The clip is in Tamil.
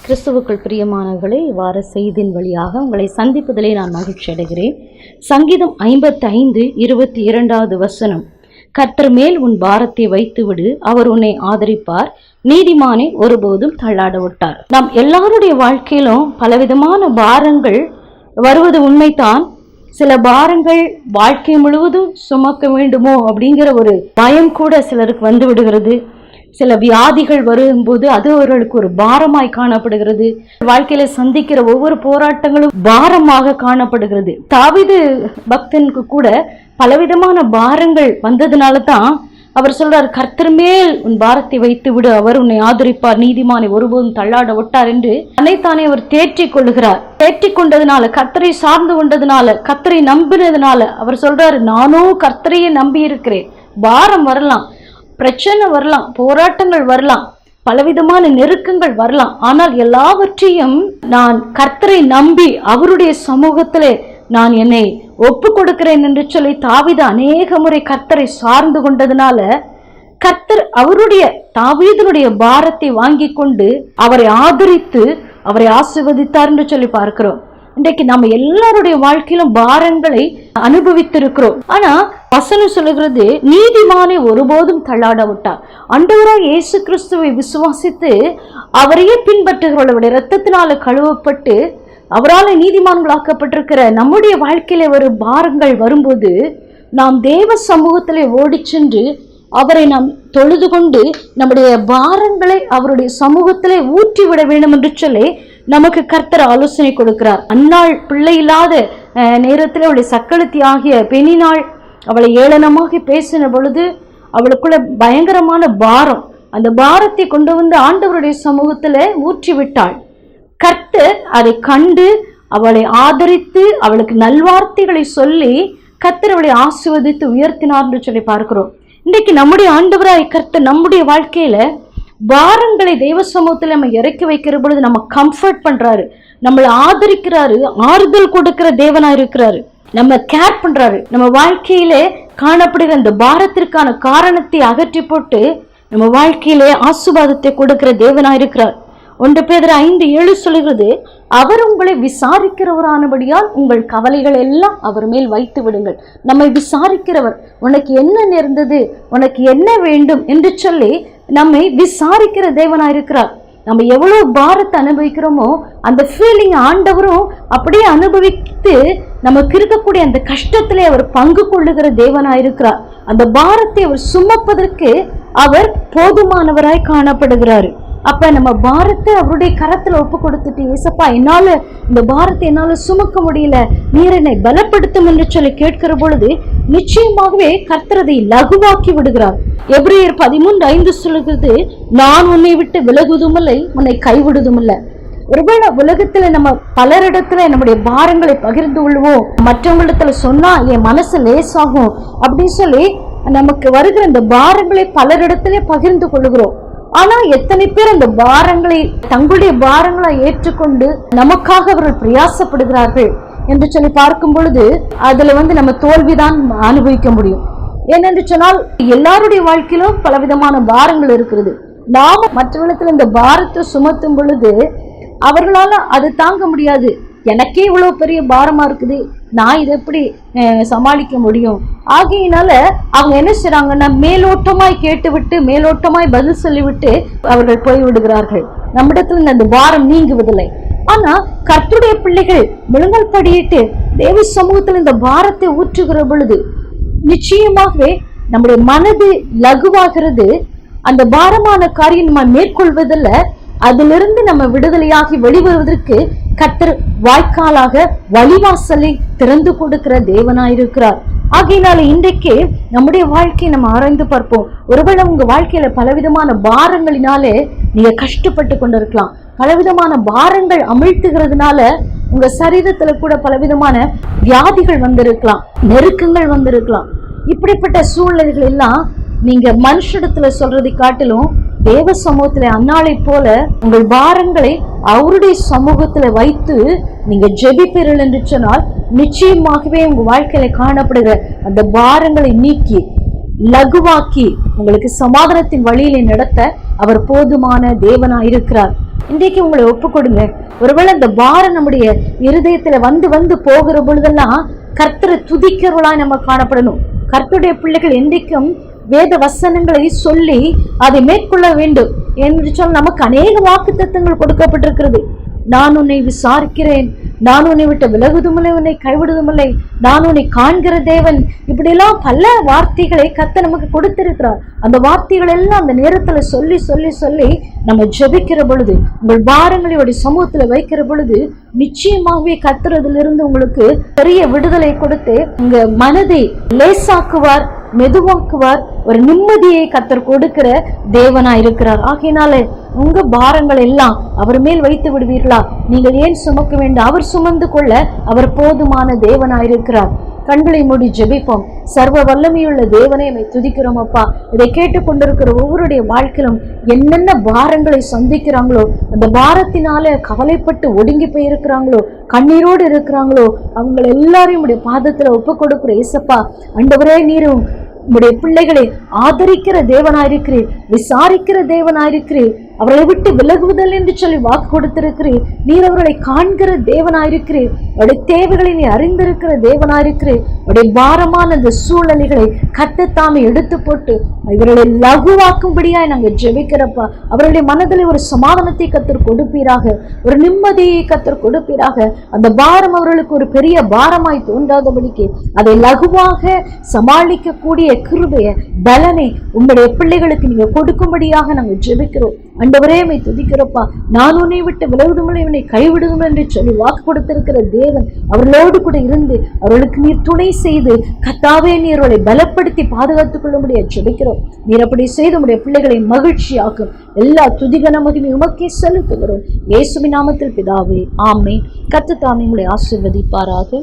கிறிஸ்துவுக்குள் பிரியமானவர்களே, வார செய்தியின் வழியாக உங்களை சந்திப்பதிலே நான் மகிழ்ச்சி அடைகிறேன். சங்கீதம் 55:22 வசனம், கர்த்தர் மேல் உன் பாரத்தை வைத்துவிடு, அவர் உன்னை ஆதரிப்பார், நீதிமானை ஒருபோதும் தள்ளாட விட்டார். நாம் எல்லாருடைய வாழ்க்கையிலும் பலவிதமான பாரங்கள் வருவது உண்மைதான். சில பாரங்கள் வாழ்க்கை முழுவதும் சுமக்க வேண்டுமோ அப்படிங்கிற ஒரு பயம் கூட சிலருக்கு வந்து விடுகிறது. சில வியாதிகள் வரும்போது அது அவர்களுக்கு ஒரு பாரமாய் காணப்படுகிறது. வாழ்க்கையில சந்திக்கிற ஒவ்வொரு போராட்டங்களும் பாரமாக காணப்படுகிறது. தாவீது பக்தனுக்கு கூட பலவிதமான பாரங்கள் வந்ததுனால தான் அவர் சொல்றார், கர்த்தர் மேல் உன் பாரத்தை வைத்து விடு, அவர் உன்னை ஆதரிப்பார், நீதிமானை ஒருபோதும் தள்ளாட விட்டார் என்று தன்னைத்தானே அவர் தேற்றிக் கொள்ளுகிறார். தேற்றிக் கொண்டதுனால, கர்த்தரை சார்ந்து கொண்டதுனால, கர்த்தரை நம்பினதுனால அவர் சொல்றாரு, நானும் கர்த்தரையே நம்பி இருக்கிறேன். பாரம் வரலாம், பிரச்சனை வரலாம், போராட்டங்கள் வரலாம், பலவிதமான நெருக்கங்கள் வரலாம், ஆனால் எல்லாவற்றையும் நான் கர்த்தரை நம்பி அவருடைய சமூகத்திலே நான் என்னை ஒப்பு கொடுக்கிறேன் என்று சொல்லி தாவீது அநேக முறை கர்த்தரை சார்ந்து கொண்டதுனால கர்த்தர் அவருடைய தாவீதுடைய பாரத்தை வாங்கி கொண்டு அவரை ஆதரித்து அவரை ஆசீர்வதித்தார் என்று சொல்லி பார்க்கிறோம். இன்றைக்கு நம்ம எல்லாருடைய வாழ்க்கையிலும் பாரங்களை அனுபவித்திருக்கிறோம். ஆனா வசனம் சொல்லுகிறது, நீதிமானை ஒருபோதும் தள்ளாட விட்டார். ஆண்டவராய் இயேசு கிறிஸ்துவை விசுவாசித்து அவரையே பின்பற்றுகிறவர்களுடைய இரத்தத்தினால கழுவப்பட்டு அவரால் நீதிமான்களாக்கப்பட்டிருக்கிற நம்முடைய வாழ்க்கையில ஒரு பாரங்கள் வரும்போது நாம் தேவ சமூகத்திலே ஓடி சென்று அவரை நாம் தொழுது கொண்டு நம்முடைய பாரங்களை அவருடைய சமூகத்திலே ஊற்றிவிட வேண்டும் என்று சொல்லி நமக்கு கர்த்தர் ஆலோசனை கொடுக்கிறார். அன்னாள் பிள்ளை இல்லாத நேரத்தில் அவளுடைய சக்களத்தி ஆகிய பெண்ணினாள் அவளை ஏளனமாக பேசின பொழுது அவளுக்குள்ள பயங்கரமான பாரம், அந்த பாரத்தை கொண்டு வந்து ஆண்டவருடைய சமூகத்துல ஊற்றி விட்டாள். கர்த்தர் அதை கண்டு அவளை ஆதரித்து அவளுக்கு நல்வார்த்தைகளை சொல்லி கர்த்தர் அவளை ஆசீர்வதித்து உயர்த்தினார் என்று சொல்லி பார்க்கிறோம். இன்றைக்கு நம்முடைய ஆண்டவராய் கர்த்தர் நம்முடைய வாழ்க்கையில பாரங்களை தெய்வ சமூகத்துல நம்ம இறக்கி வைக்கிற பொழுது நம்ம கம்ஃபர்ட் பண்றாரு, நம்மளை ஆதரிக்கிறாரு, ஆறுதல் கொடுக்கிற தேவனா இருக்கிறாரு, நம்ம கேர் பண்றாரு. நம்ம வாழ்க்கையிலே காணப்படுகிற அந்த பாரத்திற்கான காரணத்தை அகற்றி போட்டு நம்ம வாழ்க்கையிலே ஆசீர்வாதத்தை கொடுக்கிற தேவனா இருக்கிறார். 1 பேதுரு 5:7 சொல்லுகிறது, அவர் உங்களை விசாரிக்கிறவரானபடியால் உங்கள் கவலைகள் எல்லாம் அவர் மேல் வைத்து விடுங்கள். நம்மை விசாரிக்கிறவர், உனக்கு என்ன நேர்ந்தது, உனக்கு என்ன வேண்டும் என்று சொல்லி நம்மை விசாரிக்கிற தேவனா இருக்கிறார். நம்ம எவ்வளவு பாரத்தை அனுபவிக்கிறோமோ அந்த ஃபீலிங் ஆண்டவரும் அப்படியே அனுபவித்து நமக்கு இருக்கக்கூடிய அந்த கஷ்டத்திலே அவர் பங்கு கொள்ளுகிற தேவனா இருக்கிறார். அந்த பாரத்தை அவர் சுமப்பதற்கு அவர் போதுமானவராய் காணப்படுகிறாரு. அப்ப நம்ம பாரத்தை அவருடைய கரத்துல ஒப்பு கொடுத்துட்டு, ஏசப்பா என்னால இந்த பாரத்தை என்னால சுமக்க முடியல, நீர் என்னை பலப்படுத்தும் என்று சொல்லி கேட்கிற பொழுது நிச்சயமாகவே கர்த்தர் அதை லகுவாக்கி விடுகிறார். எபிரேயர் 13:5 சொல்லுகிறது, நான் உன்னை விட்டு விலகுவதுமில்லை, உன்னை கைவிடுவதுமில்லை. ஒருவேளை உலகத்துல நம்ம பலரிடத்துல நம்முடைய பாரங்களை பகிர்ந்து கொள்வோம், மற்றவங்களிடத்துல சொன்னா என் மனசு லேசாகும் அப்படின்னு சொல்லி நமக்கு வருகிற இந்த பாரங்களை பலரிடத்திலே பகிர்ந்து கொள்ளுகிறோம். ஆனா எத்தனை பேர் அந்த பாரங்களை தங்களுடைய பாரங்களை ஏற்றுக்கொண்டு நமக்காக அவர்கள் பிரயாசப்படுகிறார்கள் என்று சொல்லி பார்க்கும் பொழுது அதுல நம்ம தோல்விதான் அனுபவிக்க முடியும். ஏனென்று சொன்னால் எல்லாருடைய வாழ்க்கையிலும் பலவிதமான பாரங்கள் இருக்கிறது. நாம மற்றவர்களுக்கு இந்த பாரத்தை சுமத்தும் பொழுது அவர்களால அது தாங்க முடியாது. எனக்கே இவ்வளவு பெரிய பாரமா இருக்குது, நான் இதை எப்படி சமாளிக்க முடியும்? ஆகையினால அவங்க என்ன செய்றாங்கன்னா, மேலோட்டமாய் கேட்டுவிட்டு மேலோட்டமாய் பதில் சொல்லிவிட்டு அவர்கள் போய்விடுகிறார்கள். நம்மிடத்துல அந்த பாரம் நீங்குவதில்லை. ஆனா கர்த்தருடைய பிள்ளைகள் முழங்கால் படியிட்டு தேவ சமூகத்துல இந்த பாரத்தை ஊற்றுகிற பொழுது நிச்சயமாகவே நம்முடைய மனது லகுவாகிறது. அந்த பாரமான காரியம் நம்ம மேற்கொள்வதில்லை, அதிலிருந்து நம்ம விடுதலையாகி வெளிவருவதற்கு கர்த்தர் வாய்க்காலாக வழிவாசலை திறந்து கொடுக்கிற தேவனாயிருக்கிறார். ஆகையினால இன்றைக்கு நம்முடைய வாழ்க்கையை நம்ம ஆராய்ந்து பார்ப்போம். ஒருவேளை உங்க வாழ்க்கையில பலவிதமான பாரங்களினாலே நீங்க கஷ்டப்பட்டு கொண்டிருக்கலாம். பலவிதமான பாரங்கள் அமிழ்த்துகிறதுனால உங்க சரீரத்துல கூட பலவிதமான வியாதிகள் வந்திருக்கலாம், நெருக்கங்கள் வந்திருக்கலாம். இப்படிப்பட்ட சூழ்நிலைகள் எல்லாம் நீங்க மனுஷிடத்துல சொல்றதை காட்டிலும் தேவ சமூகத்துல அன்னாளை போல உங்கள் பாரங்களை அவருடைய சமூகத்துல வைத்து நீங்க ஜெபிப்பீர்கள் என்று சொன்னால் நிச்சயமாகவே உங்க வாழ்க்கையில காணப்படுகிற அந்த பாரங்களை நீக்கி லகுவாக்கி உங்களுக்கு சமாதானத்தின் வழியிலே நடத்த அவர் போதுமான தேவனாயிருக்கிறார். இன்றைக்கு உங்களை ஒப்பு கொடுங்க. ஒருவேளை இந்த பாரம் நம்முடைய இருதயத்துல வந்து போகிற பொழுதெல்லாம் கர்த்தரை துதிக்கிறவளா நம்ம காணப்படணும். கர்த்தருடைய பிள்ளைகள் என்றைக்கும் வேத வசனங்களை சொல்லி அதை மேற்கொள்ள வேண்டும் என்று சொல்ல நமக்கு அநேக வாக்குத்தத்தங்கள் கொடுக்கப்பட்டிருக்கிறது. நான் உன்னை விசாரிக்கிறேன், நான் உன்னை விட்டு விலகுதுமில்லை, உன்னை கைவிடுதுமில்லை, நான் உன்னை காண்கிற தேவன், இப்படியெல்லாம் பல வார்த்தைகளை கர்த்தர் நமக்கு கொடுத்திருக்கிறார். அந்த வார்த்தைகள் எல்லாம் அந்த நேரத்துல சொல்லி சொல்லி சொல்லி நம்ம ஜெபிக்கிற பொழுது, உங்கள் பாரங்களை சமூகத்துல வைக்கிற பொழுது நிச்சயமாகவே கர்த்தரிலிருந்து உங்களுக்கு பெரிய விடுதலை கொடுத்து உங்க மனதை லேசாக்குவார், மெதுவாக்குவார், ஒரு நிம்மதியை கர்த்தர் கொடுக்கிற தேவனாயிருக்கிறார். ஆகையினால உங்க பாரங்கள் எல்லாம் அவர் மேல் வைத்து விடுவீர்களா? நீங்கள் ஏன் சுமக்க வேண்டும்? அவர் சுமந்து கொள்ள அவர் போதுமான தேவனாயிருக்கிறார். கண்களை மூடி ஜெபிப்போம். சர்வ வல்லமையுள்ள தேவனை நம்மை துதிக்கிறோம் அப்பா. இதை கேட்டுக்கொண்டிருக்கிற ஒவ்வொருடைய வாழ்க்கையிலும் என்னென்ன பாரங்களை சந்திக்கிறாங்களோ, அந்த பாரத்தினால கவலைப்பட்டு ஒடுங்கி போயிருக்கிறாங்களோ, கண்ணீரோடு இருக்கிறாங்களோ, அவங்க எல்லாரையும் உடைய பாதத்துல ஒப்பு கொடுக்கிற ஏசப்பா. ஆண்டவரே, நீரும் உங்களுடைய பிள்ளைகளை ஆதரிக்கிற தேவனாயிருக்கிறீர், விசாரிக்கிற தேவனாயிருக்கிறீர், அவர்களை விட்டு விலகுவதில்லை என்று சொல்லி வாக்கு கொடுத்திருக்கிறீர். நீர் அவர்களை காண்கிற தேவனாயிருக்கிறீர், அவருடைய தேவைகளை நீ அறிந்திருக்கிற தேவனாயிருக்கிறீர். அவருடைய பாரமான அந்த சூழ்நிலைகளை கர்த்தர் எடுத்து போட்டு இவர்களை லகுவாக்கும்படியாய் நாங்கள் ஜெபிக்கிறப்பா. அவருடைய மனதில் ஒரு சமாதானத்தை கர்த்தர் கொடுப்பீராக, ஒரு நிம்மதியை கர்த்தர் கொடுப்பீராக. அந்த பாரம் அவர்களுக்கு ஒரு பெரிய பாரமாய் தோன்றாதபடிக்கு அதை லகுவாக சமாளிக்கக்கூடிய கிருபையை, பலனை உங்களுடைய பிள்ளைகளுக்கு நீங்க கொடுக்கும்படியாக நாங்கள் ஜெபிக்கிறோம். ஆண்டவரே, உம்மை துதிக்கிறப்பா. நான் உன்னை விட்டு விலகுதுமில்லை, உன்னை கைவிடுதும் என்று சொல்லி வாக்கு கொடுத்திருக்கிற தேவன் அவர்களோடு கூட இருந்து அவர்களுக்கு நீர் துணை செய்து கர்த்தாவே நீர் அவர்களை பலப்படுத்தி பாதுகாத்துக் கொள்ள முடியாது ஜெபிக்கிறோம். நீர் அப்படி செய்து உடைய பிள்ளைகளை மகிழ்ச்சியாக்கும். எல்லா துதிகன மகிமை உமக்கே செலுத்துகிறோம். இயேசுவின் நாமத்தில் பிதாவே, ஆமென். கர்த்தர் தாமே உங்களை ஆசீர்வதிப்பாராக.